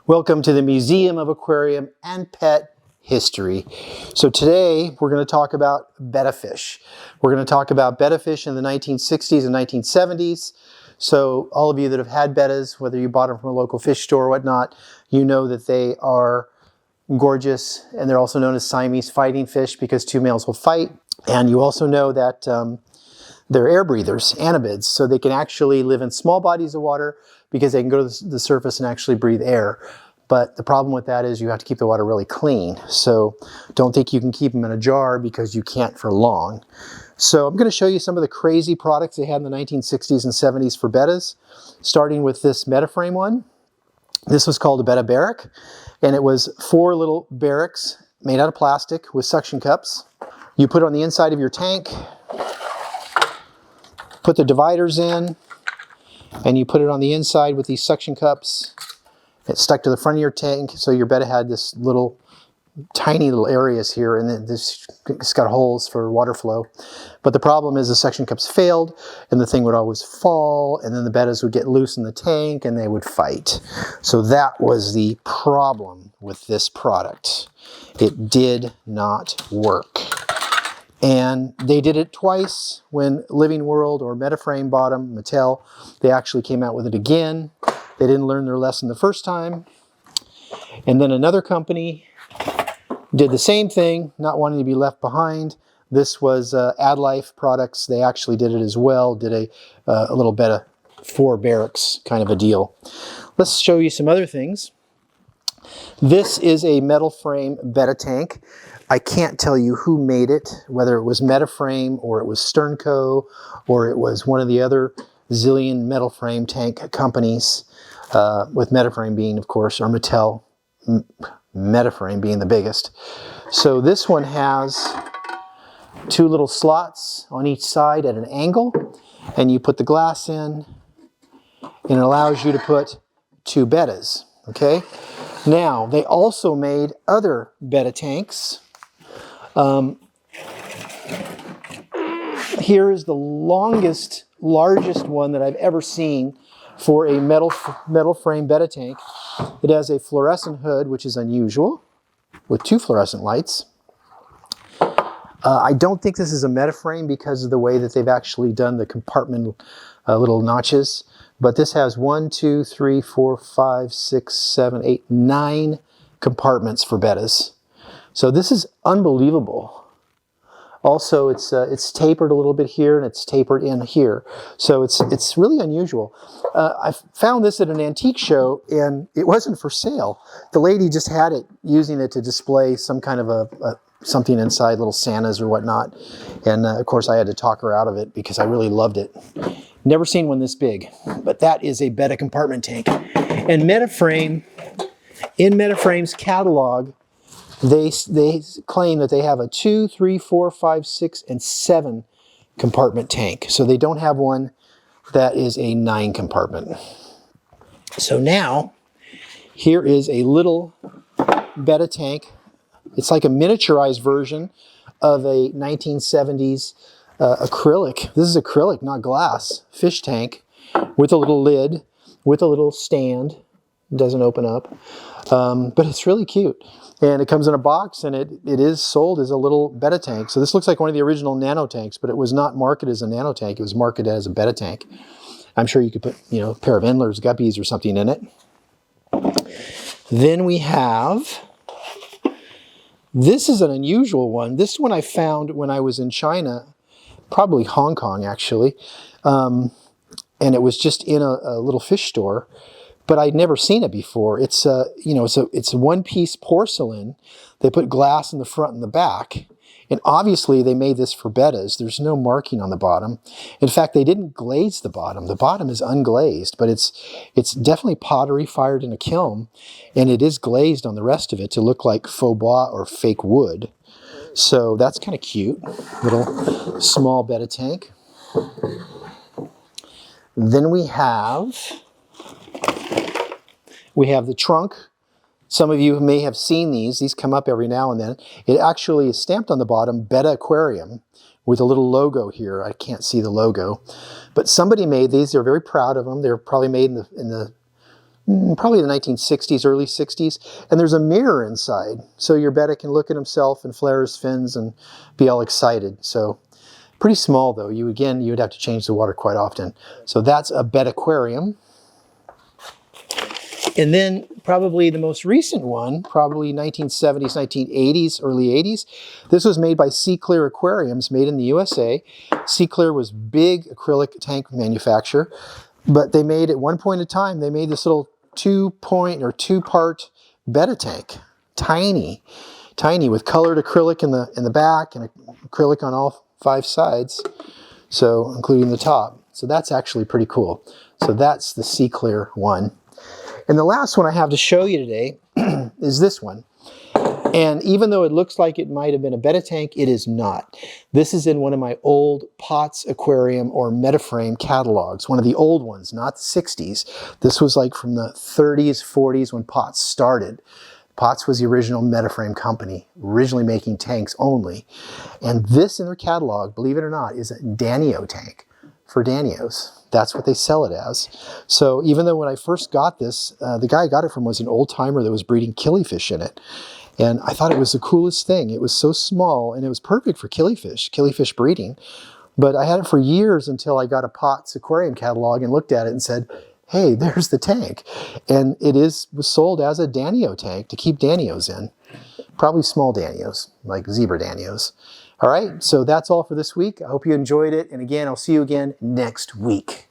Welcome to the Museum of Aquarium and Pet History. So today we're going to talk about betta fish. We're going to talk about betta fish in the 1960s and 1970s. So all of you that have had bettas, whether you bought them from a local fish store or whatnot, you know that they are gorgeous, and they're also known as Siamese fighting fish because two males will fight. And you also know that they're air breathers, anabids, so they can actually live in small bodies of water because they can go to the surface and actually breathe air. But the problem with that is you have to keep the water really clean. So don't think you can keep them in a jar because you can't for long. So I'm going to show you some of the crazy products they had in the 1960s and 70s for bettas, starting with this Metaframe one. This was called a Betta Barrack, and it was 4 little barracks made out of plastic with suction cups. You put it on the inside of your tank, put the dividers in, and you put it on the inside with these suction cups. It's stuck to the front of your tank, so your betta had this little, tiny little areas here, and then it's got holes for water flow. But the problem is the suction cups failed, and the thing would always fall, and then the bettas would get loose in the tank, and they would fight. So that was the problem with this product. It did not work. And they did it twice when Living World or Metaframe bought them, Mattel. They actually came out with it again. They didn't learn their lesson the first time. And then another company did the same thing, not wanting to be left behind. This was Addlife products. They actually did it as well, did a little Betta for Barracks kind of a deal. Let's show you some other things. This is a metal frame Betta tank. I can't tell you who made it, whether it was Metaframe or it was Sternco or it was one of the other zillion metal frame tank companies, with Metaframe being, of course, or Mattel, Metaframe being the biggest. So this one has 2 little slots on each side at an angle, and you put the glass in, and it allows you to put 2 bettas, okay? Now, they also made other betta tanks. Here is the largest one that I've ever seen for a metal frame betta tank. It has a fluorescent hood, which is unusual, with 2 fluorescent lights. I don't think this is a Metaframe because of the way that they've actually done the compartment little notches. But this has 1, 2, 3, 4, 5, 6, 7, 8, 9 compartments for bettas. So this is unbelievable. Also, it's tapered a little bit here, and it's tapered in here. So it's really unusual. I found this at an antique show, and it wasn't for sale. The lady just had it, using it to display some kind of something inside, little Santas or whatnot. And of course, I had to talk her out of it because I really loved it. Never seen one this big, but that is a Betta compartment tank. And Metaframe, in Metaframe's catalog, they claim that they have a 2, 3, 4, 5, 6, and 7 compartment tank. So they don't have one that is a 9 compartment. So now, here is a little Betta tank. It's like a miniaturized version of a 1970s acrylic. This is acrylic, not glass, fish tank with a little lid, with a little stand. It doesn't open up, but it's really cute. And it comes in a box, and it is sold as a little Betta tank. So this looks like one of the original nano tanks, but it was not marketed as a nano tank. It was marketed as a Betta tank. I'm sure you could put, a pair of Endlers, guppies, or something in it. Then we have, this is an unusual one. This one I found when I was in China, probably Hong Kong actually, and it was just in a little fish store. But I'd never seen it before. It's it's a one-piece porcelain. They put glass in the front and the back. And obviously they made this for bettas. There's no marking on the bottom. In fact, they didn't glaze the bottom. The bottom is unglazed, but it's definitely pottery fired in a kiln, and it is glazed on the rest of it to look like faux bois or fake wood. So that's kind of cute. Little small betta tank. Then we have the trunk. Some of you may have seen these. These come up every now and then. It actually is stamped on the bottom, Betta Aquarium, with a little logo here. I can't see the logo. But somebody made these. They're very proud of them. They're probably made in the probably the 1960s, early 60s, and there's a mirror inside. So your Betta can look at himself and flare his fins and be all excited. So pretty small though. You would have to change the water quite often. So that's a Betta Aquarium. And then probably the most recent one, probably 1970s, 1980s, early 80s. This was made by Sea Clear Aquariums, made in the USA. Sea Clear was big acrylic tank manufacturer, but they made, at one point in time, they made this little two-part Betta tank. Tiny, tiny, with colored acrylic in the back and acrylic on all 5 sides, so including the top. So that's actually pretty cool. So that's the Sea Clear one. And the last one I have to show you today is this one. And even though it looks like it might have been a Betta tank, it is not. This is in one of my old Pott's Aquarium or Metaframe catalogs, one of the old ones, not the 60s. This was like from the 30s, 40s when Pott's started. Pott's was the original Metaframe company, originally making tanks only. And this in their catalog, believe it or not, is a Danio tank for Danios. That's what they sell it as. So even though when I first got this, the guy I got it from was an old timer that was breeding killifish in it. And I thought it was the coolest thing. It was so small and it was perfect for killifish breeding. But I had it for years until I got a Pott's Aquarium catalog and looked at it and said, hey, there's the tank. And it was sold as a Danio tank to keep Danios in. Probably small Danios, like zebra Danios. All right, so that's all for this week. I hope you enjoyed it. And again, I'll see you again next week.